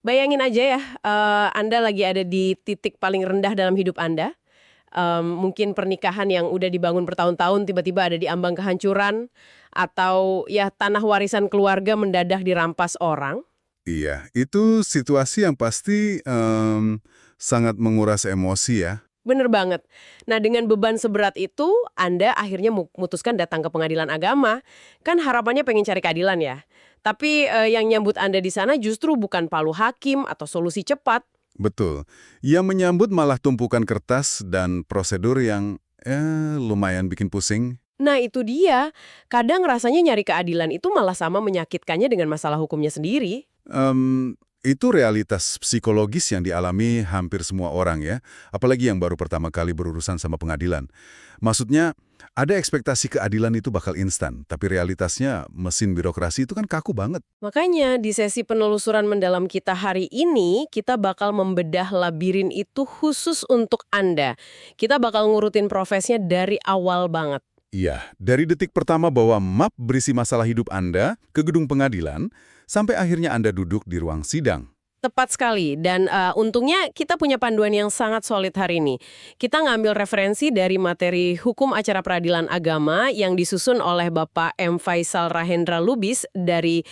Bayangin aja ya, Anda lagi ada di titik paling rendah dalam hidup Anda. Mungkin pernikahan yang udah dibangun bertahun-tahun tiba-tiba ada di ambang kehancuran, atau ya tanah warisan keluarga mendadak dirampas orang. Iya, itu situasi yang pasti sangat menguras emosi ya. Bener banget. Nah, dengan beban seberat itu, Anda akhirnya memutuskan datang ke pengadilan agama. Kan harapannya pengen cari keadilan ya. Tapi yang nyambut Anda di sana justru bukan palu hakim atau solusi cepat. Betul. Yang menyambut malah tumpukan kertas dan prosedur yang lumayan bikin pusing. Nah, itu dia. Kadang rasanya nyari keadilan itu malah sama menyakitkannya dengan masalah hukumnya sendiri. Itu realitas psikologis yang dialami hampir semua orang ya, apalagi yang baru pertama kali berurusan sama pengadilan. Maksudnya, ada ekspektasi keadilan itu bakal instan, tapi realitasnya mesin birokrasi itu kan kaku banget. Makanya di sesi penelusuran mendalam kita hari ini, kita bakal membedah labirin itu khusus untuk Anda. Kita bakal ngurutin prosesnya dari awal banget. Iya, dari detik pertama bawa map berisi masalah hidup Anda ke gedung pengadilan, sampai akhirnya Anda duduk di ruang sidang. Tepat sekali, dan untungnya kita punya panduan yang sangat solid hari ini. Kita ngambil referensi dari materi hukum acara peradilan agama yang disusun oleh Bapak M. Faisal Rahendra Lubis dari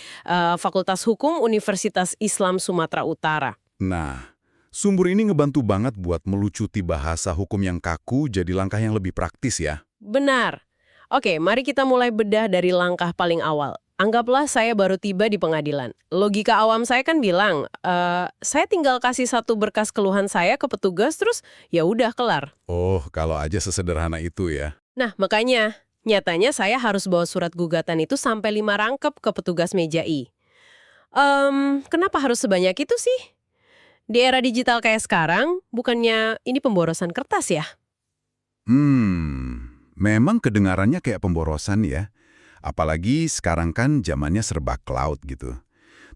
Fakultas Hukum Universitas Islam Sumatera Utara. Nah, sumber ini ngebantu banget buat melucuti bahasa hukum yang kaku jadi langkah yang lebih praktis ya. Benar. Oke, mari kita mulai bedah dari langkah paling awal. Anggaplah saya baru tiba di pengadilan. Logika awam saya kan bilang, saya tinggal kasih satu berkas keluhan saya ke petugas, terus ya udah kelar. Oh, kalau aja sesederhana itu ya. Nah, makanya, nyatanya saya harus bawa surat gugatan itu sampai 5 rangkep ke petugas meja I. Kenapa harus sebanyak itu sih? Di era digital kayak sekarang, bukannya ini pemborosan kertas ya? Memang kedengarannya kayak pemborosan ya. Apalagi sekarang kan zamannya serba cloud gitu.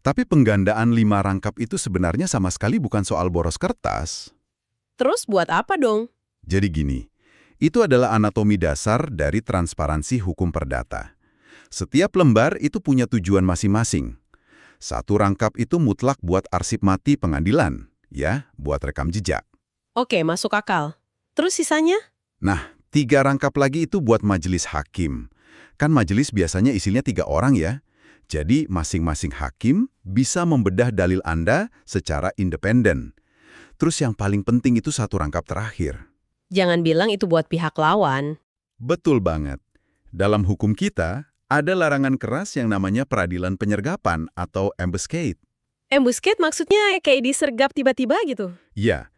Tapi penggandaan 5 rangkap itu sebenarnya sama sekali bukan soal boros kertas. Terus buat apa dong? Jadi gini, itu adalah anatomi dasar dari transparansi hukum perdata. Setiap lembar itu punya tujuan masing-masing. Satu rangkap itu mutlak buat arsip mati pengadilan, ya, buat rekam jejak. Oke, masuk akal. Terus sisanya? Nah, 3 rangkap lagi itu buat majelis hakim. Kan majelis biasanya isinya 3 orang ya. Jadi masing-masing hakim bisa membedah dalil Anda secara independen. Terus yang paling penting itu satu rangkap terakhir. Jangan bilang itu buat pihak lawan. Betul banget. Dalam hukum kita, ada larangan keras yang namanya peradilan penyergapan atau ambuscade. Ambuscade maksudnya kayak disergap tiba-tiba gitu? Ya,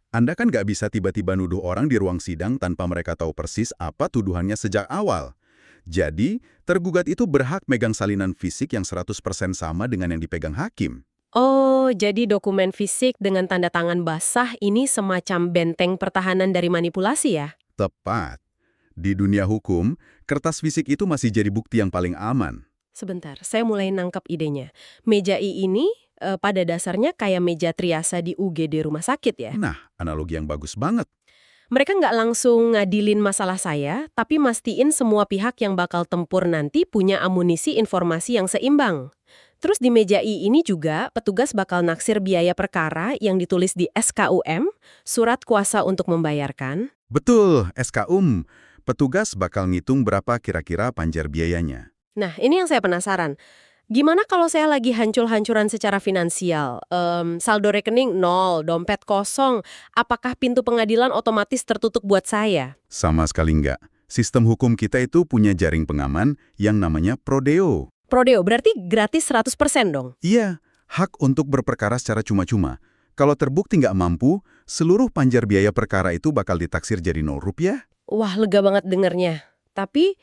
Anda kan nggak bisa tiba-tiba nuduh orang di ruang sidang tanpa mereka tahu persis apa tuduhannya sejak awal. Jadi, tergugat itu berhak megang salinan fisik yang 100% sama dengan yang dipegang hakim. Oh, jadi dokumen fisik dengan tanda tangan basah ini semacam benteng pertahanan dari manipulasi ya? Tepat. Di dunia hukum, kertas fisik itu masih jadi bukti yang paling aman. Sebentar, saya mulai nangkap idenya. Meja I ini pada dasarnya kayak meja triasa di UGD rumah sakit ya? Nah, analogi yang bagus banget. Mereka nggak langsung ngadilin masalah saya, tapi mastiin semua pihak yang bakal tempur nanti punya amunisi informasi yang seimbang. Terus di meja I ini juga, petugas bakal naksir biaya perkara yang ditulis di SKUM, surat kuasa untuk membayarkan. Betul, SKUM. Petugas bakal ngitung berapa kira-kira panjar biayanya. Nah, ini yang saya penasaran. Gimana kalau saya lagi hancur-hancuran secara finansial? Saldo rekening 0, dompet kosong. Apakah pintu pengadilan otomatis tertutup buat saya? Sama sekali enggak. Sistem hukum kita itu punya jaring pengaman yang namanya Prodeo. Prodeo berarti gratis 100% dong? Iya, hak untuk berperkara secara cuma-cuma. Kalau terbukti nggak mampu, seluruh panjar biaya perkara itu bakal ditaksir jadi 0 rupiah. Wah, lega banget dengernya. Tapi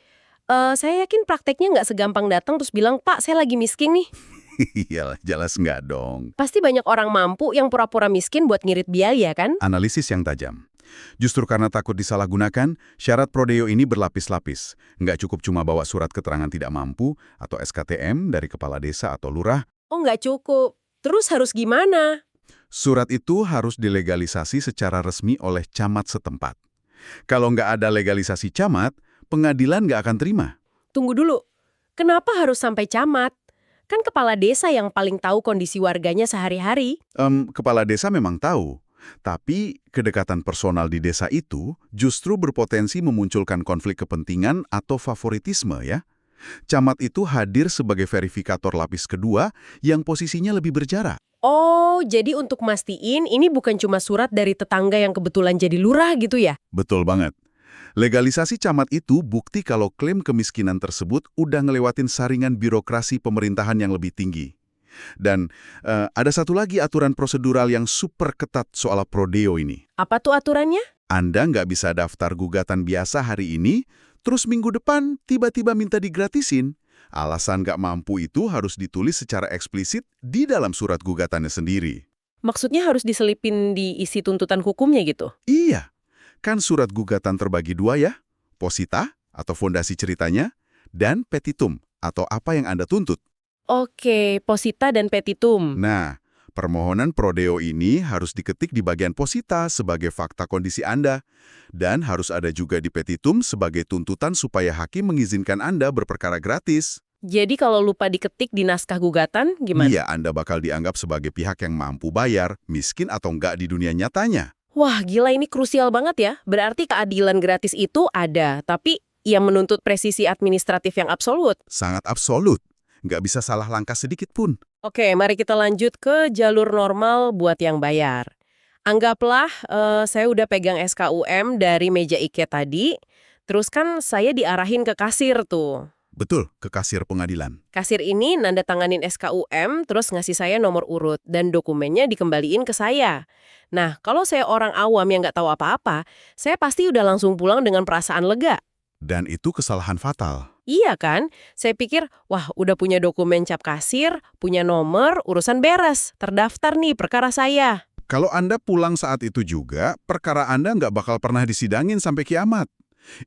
saya yakin prakteknya nggak segampang datang terus bilang, Pak, saya lagi miskin nih. Iyalah, jelas nggak dong. Pasti banyak orang mampu yang pura-pura miskin buat ngirit biaya kan? Analisis yang tajam. Justru karena takut disalahgunakan, syarat Prodeo ini berlapis-lapis. Nggak cukup cuma bawa surat keterangan tidak mampu atau SKTM dari kepala desa atau lurah. Oh, nggak cukup. Terus harus gimana? Surat itu harus dilegalisasi secara resmi oleh camat setempat. Kalau nggak ada legalisasi camat, pengadilan nggak akan terima. Tunggu dulu. Kenapa harus sampai camat? Kan kepala desa yang paling tahu kondisi warganya sehari-hari. Kepala desa memang tahu, tapi kedekatan personal di desa itu justru berpotensi memunculkan konflik kepentingan atau favoritisme ya. Camat itu hadir sebagai verifikator lapis kedua yang posisinya lebih berjarak. Oh, jadi untuk mastiin ini bukan cuma surat dari tetangga yang kebetulan jadi lurah gitu ya? Betul banget. Legalisasi camat itu bukti kalau klaim kemiskinan tersebut udah ngelewatin saringan birokrasi pemerintahan yang lebih tinggi. Dan ada satu lagi aturan prosedural yang super ketat soal prodeo ini. Apa tuh aturannya? Anda nggak bisa daftar gugatan biasa hari ini, terus minggu depan tiba-tiba minta digratisin. Alasan nggak mampu itu harus ditulis secara eksplisit di dalam surat gugatannya sendiri. Maksudnya harus diselipin di isi tuntutan hukumnya gitu? Iya, kan surat gugatan terbagi dua ya, posita atau fondasi ceritanya, dan petitum atau apa yang Anda tuntut. Oke, posita dan petitum. Nah, permohonan prodeo ini harus diketik di bagian posita sebagai fakta kondisi Anda, dan harus ada juga di petitum sebagai tuntutan supaya hakim mengizinkan Anda berperkara gratis. Jadi kalau lupa diketik di naskah gugatan, gimana? Iya, Anda bakal dianggap sebagai pihak yang mampu bayar, miskin atau enggak di dunia nyatanya. Wah, gila ini krusial banget ya. Berarti keadilan gratis itu ada, tapi yang menuntut presisi administratif yang absolut. Sangat absolut. Nggak bisa salah langkah sedikit pun. Oke, mari kita lanjut ke jalur normal buat yang bayar. Anggaplah saya udah pegang SKUM dari meja IK tadi, terus kan saya diarahin ke kasir tuh. Betul, ke kasir pengadilan. Kasir ini nanda tanganin SKUM, terus ngasih saya nomor urut, dan dokumennya dikembaliin ke saya. Nah, kalau saya orang awam yang nggak tahu apa-apa, saya pasti udah langsung pulang dengan perasaan lega. Dan itu kesalahan fatal. Iya kan? Saya pikir, wah udah punya dokumen cap kasir, punya nomor, urusan beres, terdaftar nih perkara saya. Kalau Anda pulang saat itu juga, perkara Anda nggak bakal pernah disidangin sampai kiamat.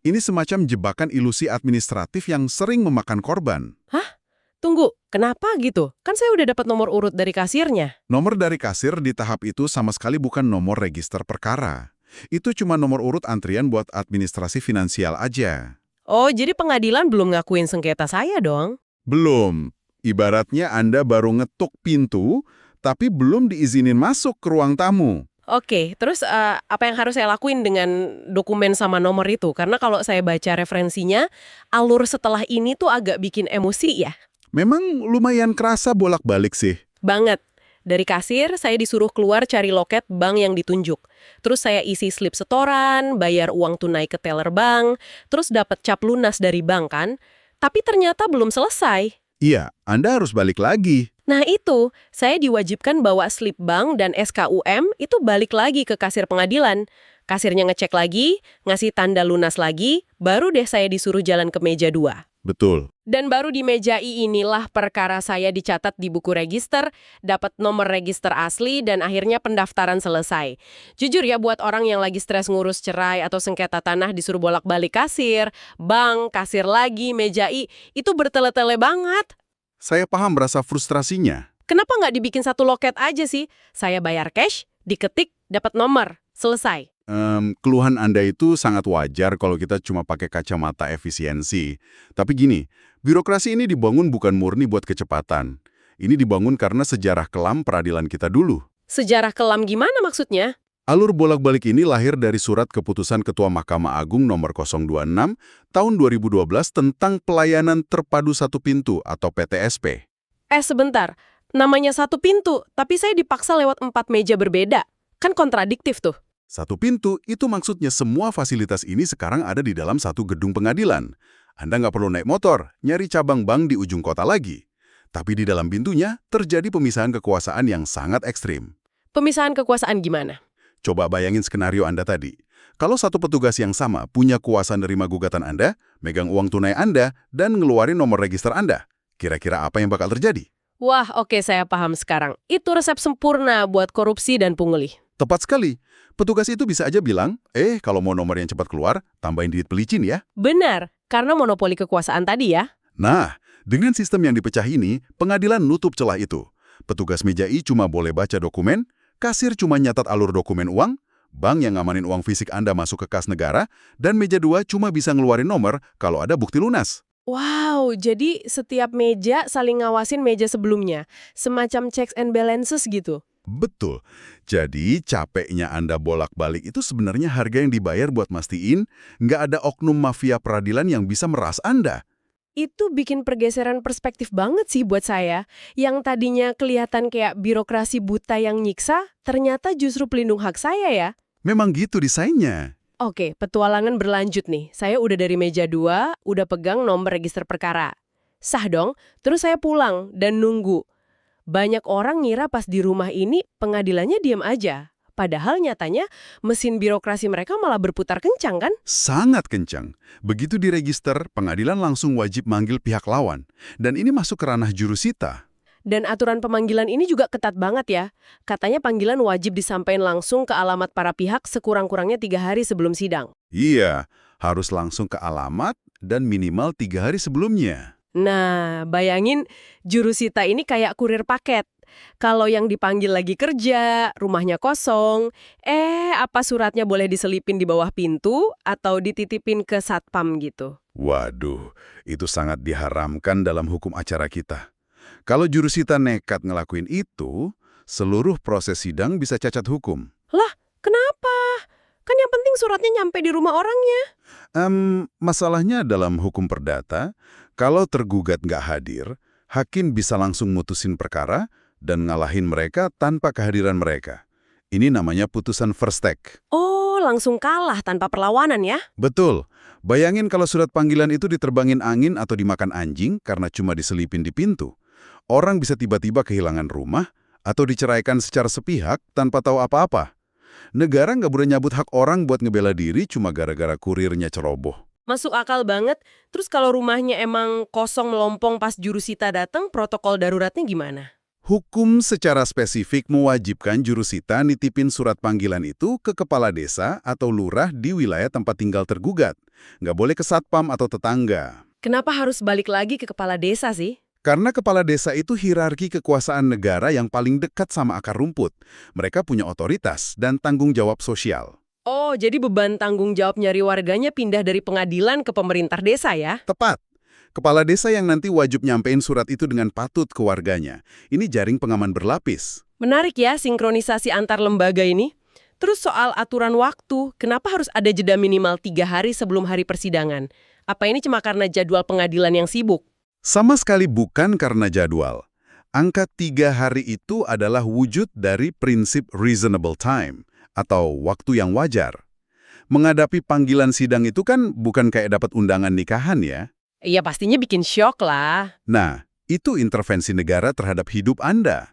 Ini semacam jebakan ilusi administratif yang sering memakan korban. Hah? Tunggu, kenapa gitu? Kan saya udah dapat nomor urut dari kasirnya. Nomor dari kasir di tahap itu sama sekali bukan nomor register perkara. Itu cuma nomor urut antrian buat administrasi finansial aja. Oh, jadi pengadilan belum ngakuin sengketa saya dong? Belum. Ibaratnya Anda baru ngetuk pintu, tapi belum diizinin masuk ke ruang tamu. Oke, terus apa yang harus saya lakuin dengan dokumen sama nomor itu? Karena kalau saya baca referensinya, alur setelah ini tuh agak bikin emosi ya. Memang lumayan kerasa bolak-balik sih. Banget. Dari kasir, saya disuruh keluar cari loket bank yang ditunjuk. Terus saya isi slip setoran, bayar uang tunai ke teller bank, terus dapat cap lunas dari bank kan. Tapi ternyata belum selesai. Iya, Anda harus balik lagi. Nah itu, saya diwajibkan bawa slip bank dan SKUM itu balik lagi ke kasir pengadilan. Kasirnya ngecek lagi, ngasih tanda lunas lagi, baru deh saya disuruh jalan ke meja 2. Betul. Dan baru di meja I inilah perkara saya dicatat di buku register, dapat nomor register asli, dan akhirnya pendaftaran selesai. Jujur ya, buat orang yang lagi stres ngurus cerai atau sengketa tanah disuruh bolak-balik kasir, bank, kasir lagi, meja I, itu bertele-tele banget. Saya paham rasa frustrasinya. Kenapa nggak dibikin satu loket aja sih? Saya bayar cash, diketik, dapat nomor, selesai. Keluhan Anda itu sangat wajar kalau kita cuma pakai kacamata efisiensi. Tapi gini, birokrasi ini dibangun bukan murni buat kecepatan. Ini dibangun karena sejarah kelam peradilan kita dulu. Sejarah kelam gimana maksudnya? Alur bolak-balik ini lahir dari surat keputusan Ketua Mahkamah Agung nomor 026 tahun 2012 tentang pelayanan terpadu satu pintu atau PTSP. Sebentar. Namanya satu pintu, tapi saya dipaksa lewat 4 meja berbeda. Kan kontradiktif tuh. Satu pintu itu maksudnya semua fasilitas ini sekarang ada di dalam satu gedung pengadilan. Anda nggak perlu naik motor, nyari cabang bank di ujung kota lagi. Tapi di dalam pintunya terjadi pemisahan kekuasaan yang sangat ekstrim. Pemisahan kekuasaan gimana? Coba bayangin skenario Anda tadi. Kalau satu petugas yang sama punya kuasa nerima gugatan Anda, megang uang tunai Anda, dan ngeluarin nomor register Anda, kira-kira apa yang bakal terjadi? Wah, oke, saya paham sekarang. Itu resep sempurna buat korupsi dan pungli. Tepat sekali. Petugas itu bisa aja bilang, kalau mau nomor yang cepat keluar, tambahin duit pelicin ya. Benar, karena monopoli kekuasaan tadi ya. Nah, dengan sistem yang dipecah ini, pengadilan nutup celah itu. Petugas meja I cuma boleh baca dokumen, kasir cuma nyatat alur dokumen uang, bank yang ngamanin uang fisik Anda masuk ke kas negara, dan meja 2 cuma bisa ngeluarin nomor kalau ada bukti lunas. Wow, jadi setiap meja saling ngawasin meja sebelumnya. Semacam checks and balances gitu. Betul. Jadi capeknya Anda bolak-balik itu sebenarnya harga yang dibayar buat mastiin nggak ada oknum mafia peradilan yang bisa meras Anda. Itu bikin pergeseran perspektif banget sih buat saya. Yang tadinya kelihatan kayak birokrasi buta yang nyiksa, ternyata justru pelindung hak saya ya. Memang gitu desainnya. Oke, petualangan berlanjut nih. Saya udah dari meja 2, udah pegang nomor register perkara. Sah dong, terus saya pulang dan nunggu. Banyak orang ngira pas di rumah ini pengadilannya diam aja. Padahal nyatanya mesin birokrasi mereka malah berputar kencang kan? Sangat kencang. Begitu diregister, pengadilan langsung wajib manggil pihak lawan. Dan ini masuk ke ranah jurusita. Dan aturan pemanggilan ini juga ketat banget ya. Katanya panggilan wajib disampaikan langsung ke alamat para pihak sekurang-kurangnya 3 hari sebelum sidang. Iya, harus langsung ke alamat dan minimal 3 hari sebelumnya. Nah, bayangin jurusita ini kayak kurir paket. Kalau yang dipanggil lagi kerja, rumahnya kosong, apa suratnya boleh diselipin di bawah pintu atau dititipin ke satpam gitu. Waduh, itu sangat diharamkan dalam hukum acara kita. Kalau jurusita nekat ngelakuin itu, seluruh proses sidang bisa cacat hukum. Lah, kenapa? Kan yang penting suratnya nyampe di rumah orangnya. Masalahnya dalam hukum perdata, kalau tergugat nggak hadir, hakim bisa langsung mutusin perkara dan ngalahin mereka tanpa kehadiran mereka. Ini namanya putusan first take. Oh, langsung kalah tanpa perlawanan ya? Betul. Bayangin kalau surat panggilan itu diterbangin angin atau dimakan anjing karena cuma diselipin di pintu. Orang bisa tiba-tiba kehilangan rumah atau diceraikan secara sepihak tanpa tahu apa-apa. Negara nggak boleh nyabut hak orang buat ngebela diri cuma gara-gara kurirnya ceroboh. Masuk akal banget. Terus kalau rumahnya emang kosong melompong pas jurusita datang, protokol daruratnya gimana? Hukum secara spesifik mewajibkan jurusita nitipin surat panggilan itu ke kepala desa atau lurah di wilayah tempat tinggal tergugat. Nggak boleh ke satpam atau tetangga. Kenapa harus balik lagi ke kepala desa sih? Karena kepala desa itu hierarki kekuasaan negara yang paling dekat sama akar rumput. Mereka punya otoritas dan tanggung jawab sosial. Oh, jadi beban tanggung jawab nyari warganya pindah dari pengadilan ke pemerintah desa ya? Tepat. Kepala desa yang nanti wajib nyampein surat itu dengan patut ke warganya. Ini jaring pengaman berlapis. Menarik ya sinkronisasi antar lembaga ini. Terus soal aturan waktu, kenapa harus ada jeda minimal 3 hari sebelum hari persidangan? Apa ini cuma karena jadwal pengadilan yang sibuk? Sama sekali bukan karena jadwal. Angka 3 hari itu adalah wujud dari prinsip reasonable time, atau waktu yang wajar. Menghadapi panggilan sidang itu kan bukan kayak dapat undangan nikahan ya. Iya pastinya bikin syok lah. Nah, itu intervensi negara terhadap hidup Anda.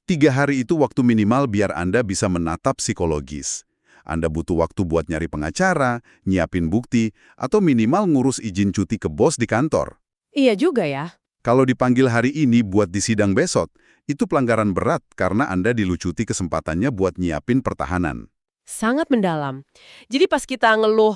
3 hari itu waktu minimal biar Anda bisa menatap psikologis. Anda butuh waktu buat nyari pengacara, nyiapin bukti, atau minimal ngurus izin cuti ke bos di kantor. Iya juga ya. Kalau dipanggil hari ini buat disidang besok, itu pelanggaran berat karena Anda dilucuti kesempatannya buat nyiapin pertahanan. Sangat mendalam. Jadi pas kita ngeluh,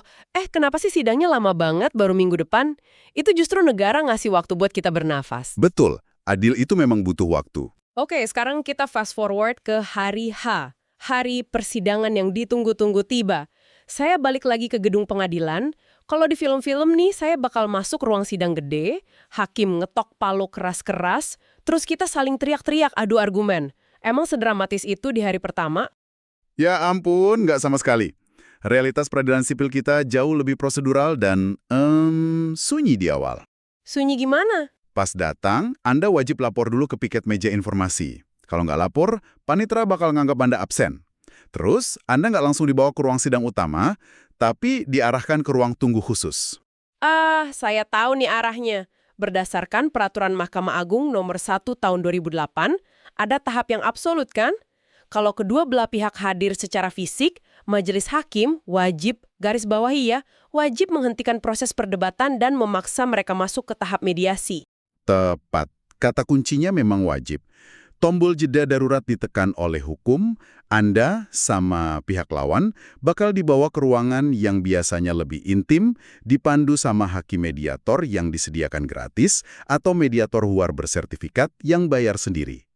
kenapa sih sidangnya lama banget baru minggu depan? Itu justru negara ngasih waktu buat kita bernafas. Betul, adil itu memang butuh waktu. Oke, sekarang kita fast forward ke hari H. Hari persidangan yang ditunggu-tunggu tiba. Saya balik lagi ke gedung pengadilan. Kalau di film-film nih, saya bakal masuk ruang sidang gede, hakim ngetok palu keras-keras, terus kita saling teriak-teriak adu argumen. Emang sedramatis itu di hari pertama? Ya ampun, nggak sama sekali. Realitas peradilan sipil kita jauh lebih prosedural dan sunyi di awal. Sunyi gimana? Pas datang, Anda wajib lapor dulu ke piket meja informasi. Kalau nggak lapor, panitera bakal nganggap Anda absen. Terus, Anda nggak langsung dibawa ke ruang sidang utama, tapi diarahkan ke ruang tunggu khusus. Saya tahu nih arahnya. Berdasarkan Peraturan Mahkamah Agung Nomor 1 Tahun 2008, ada tahap yang absolut kan? Kalau kedua belah pihak hadir secara fisik, majelis hakim wajib, garis bawahi ya, wajib menghentikan proses perdebatan dan memaksa mereka masuk ke tahap mediasi. Tepat. Kata kuncinya memang wajib. Tombol jeda darurat ditekan oleh hukum, Anda sama pihak lawan bakal dibawa ke ruangan yang biasanya lebih intim, dipandu sama hakim mediator yang disediakan gratis, atau mediator luar bersertifikat yang bayar sendiri.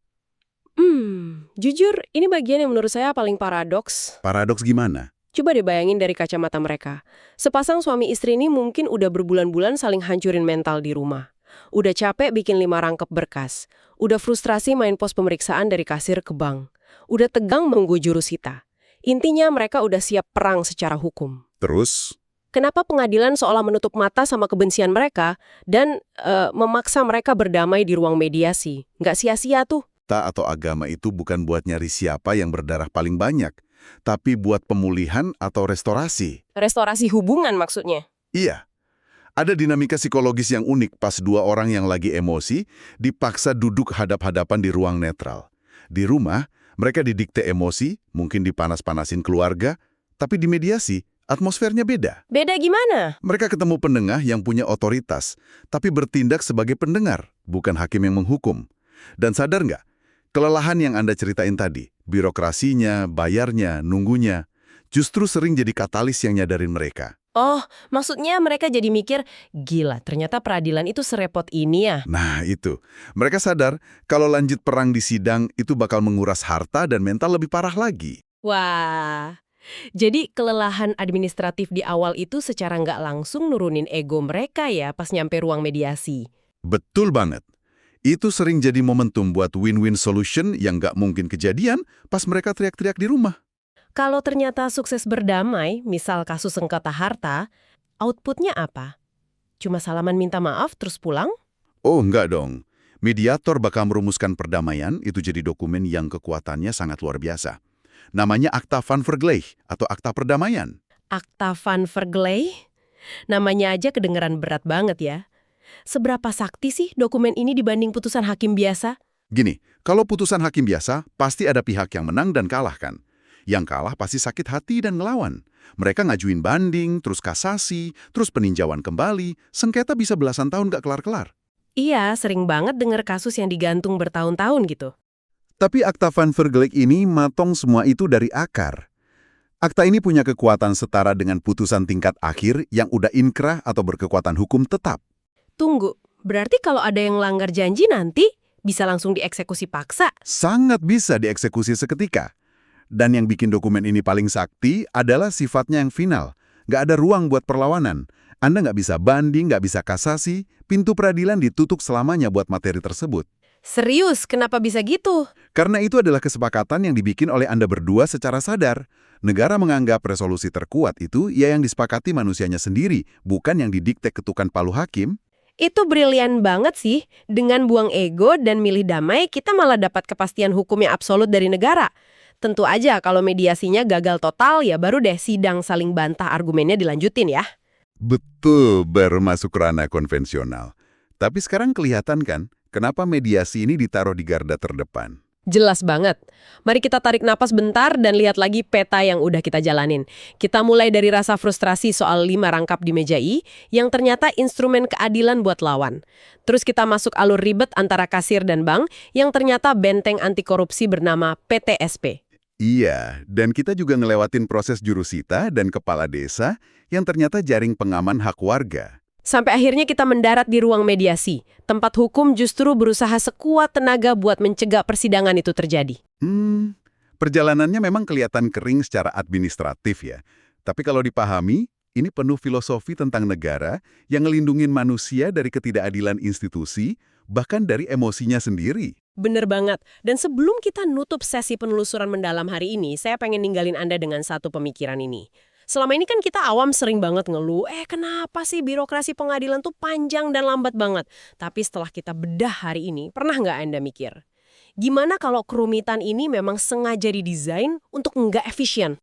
Jujur, ini bagian yang menurut saya paling paradoks. Paradoks gimana? Coba deh bayangin dari kacamata mereka. Sepasang suami istri ini mungkin udah berbulan-bulan saling hancurin mental di rumah. Udah capek bikin 5 rangkap berkas. Udah frustrasi main pos pemeriksaan dari kasir ke bank. Udah tegang menunggu jurusita. Intinya mereka udah siap perang secara hukum. Terus, Kenapa pengadilan seolah menutup mata sama kebencian mereka dan memaksa mereka berdamai di ruang mediasi? Nggak sia-sia tuh. atau agama itu bukan buat nyari siapa yang berdarah paling banyak, tapi buat pemulihan atau restorasi. Restorasi hubungan maksudnya. Iya, ada dinamika psikologis yang unik pas dua orang yang lagi emosi dipaksa duduk hadap-hadapan di ruang netral. Di rumah, mereka didikte emosi, mungkin dipanas-panasin keluarga, tapi di mediasi, atmosfernya beda. Beda gimana? Mereka ketemu penengah yang punya otoritas, tapi bertindak sebagai pendengar, bukan hakim yang menghukum. Dan sadar nggak, kelelahan yang Anda ceritain tadi, birokrasinya, bayarnya, nunggunya, justru sering jadi katalis yang nyadarin mereka. Oh, maksudnya mereka jadi mikir, gila, ternyata peradilan itu serepot ini ya. Nah itu, mereka sadar kalau lanjut perang di sidang itu bakal menguras harta dan mental lebih parah lagi. Wah, jadi kelelahan administratif di awal itu secara nggak langsung nurunin ego mereka ya pas nyampe ruang mediasi. Betul banget. Itu sering jadi momentum buat win-win solution yang nggak mungkin kejadian pas mereka teriak-teriak di rumah. Kalau ternyata sukses berdamai, misal kasus sengketa harta, outputnya apa? Cuma salaman minta maaf terus pulang? Oh enggak dong. Mediator bakal merumuskan perdamaian, itu jadi dokumen yang kekuatannya sangat luar biasa. Namanya Akta van Vergleich atau Akta Perdamaian. Akta van Vergleich? Namanya aja kedengeran berat banget ya. Seberapa sakti sih dokumen ini dibanding putusan hakim biasa? Gini, kalau putusan hakim biasa, pasti ada pihak yang menang dan kalah kan? Yang kalah pasti sakit hati dan ngelawan. Mereka ngajuin banding, terus kasasi, terus peninjauan kembali, sengketa bisa belasan tahun gak kelar-kelar. Iya, sering banget denger kasus yang digantung bertahun-tahun gitu. Tapi Akta van Vergleich ini matong semua itu dari akar. Akta ini punya kekuatan setara dengan putusan tingkat akhir yang udah inkrah atau berkekuatan hukum tetap. Tunggu, berarti kalau ada yang langgar janji nanti bisa langsung dieksekusi paksa? Sangat bisa dieksekusi seketika. Dan yang bikin dokumen ini paling sakti adalah sifatnya yang final. Nggak ada ruang buat perlawanan. Anda nggak bisa banding, nggak bisa kasasi, pintu peradilan ditutup selamanya buat materi tersebut. Serius, kenapa bisa gitu? Karena itu adalah kesepakatan yang dibikin oleh Anda berdua secara sadar. Negara menganggap resolusi terkuat itu ya yang disepakati manusianya sendiri, bukan yang didikte ketukan palu hakim. Itu brilian banget sih. Dengan buang ego dan milih damai, kita malah dapat kepastian hukum yang absolut dari negara. Tentu aja kalau mediasinya gagal total ya baru deh sidang saling bantah argumennya dilanjutin ya. Betul, baru masuk ranah konvensional. Tapi sekarang kelihatan kan, kenapa mediasi ini ditaruh di garda terdepan. Jelas banget. Mari kita tarik napas bentar dan lihat lagi peta yang udah kita jalanin. Kita mulai dari rasa frustrasi soal 5 rangkap di meja I, yang ternyata instrumen keadilan buat lawan. Terus kita masuk alur ribet antara kasir dan bank, yang ternyata benteng anti korupsi bernama PTSP. Iya, dan kita juga ngelewatin proses jurusita dan kepala desa yang ternyata jaring pengaman hak warga. Sampai akhirnya kita mendarat di ruang mediasi. Tempat hukum justru berusaha sekuat tenaga buat mencegah persidangan itu terjadi. Perjalanannya memang kelihatan kering secara administratif ya. Tapi kalau dipahami, ini penuh filosofi tentang negara yang ngelindungin manusia dari ketidakadilan institusi, bahkan dari emosinya sendiri. Bener banget. Dan sebelum kita nutup sesi penelusuran mendalam hari ini, saya pengen ninggalin Anda dengan satu pemikiran ini. Selama ini kan kita awam sering banget ngeluh, kenapa sih birokrasi pengadilan tuh panjang dan lambat banget? Tapi setelah kita bedah hari ini, pernah nggak Anda mikir? Gimana kalau kerumitan ini memang sengaja didesain untuk nggak efisien?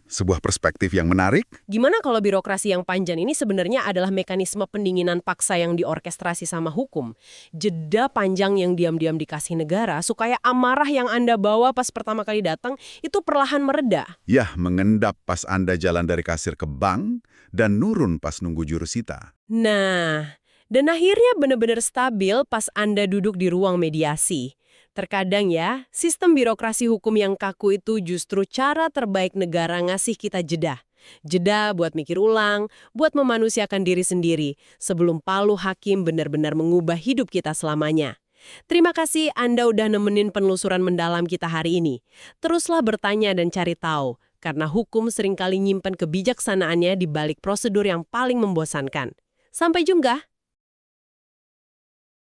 Sebuah perspektif yang menarik. Gimana kalau birokrasi yang panjang ini sebenarnya adalah mekanisme pendinginan paksa yang diorkestrasi sama hukum? Jeda panjang yang diam-diam dikasih negara supaya amarah yang Anda bawa pas pertama kali datang itu perlahan mereda. Ya, mengendap pas Anda jalan dari kasir ke bank dan nurun pas nunggu jurusita. Nah, dan akhirnya benar-benar stabil pas Anda duduk di ruang mediasi. Terkadang ya, sistem birokrasi hukum yang kaku itu justru cara terbaik negara ngasih kita jeda. Jeda buat mikir ulang, buat memanusiakan diri sendiri, sebelum palu hakim benar-benar mengubah hidup kita selamanya. Terima kasih Anda udah nemenin penelusuran mendalam kita hari ini. Teruslah bertanya dan cari tahu, karena hukum seringkali nyimpen kebijaksanaannya di balik prosedur yang paling membosankan. Sampai jumpa!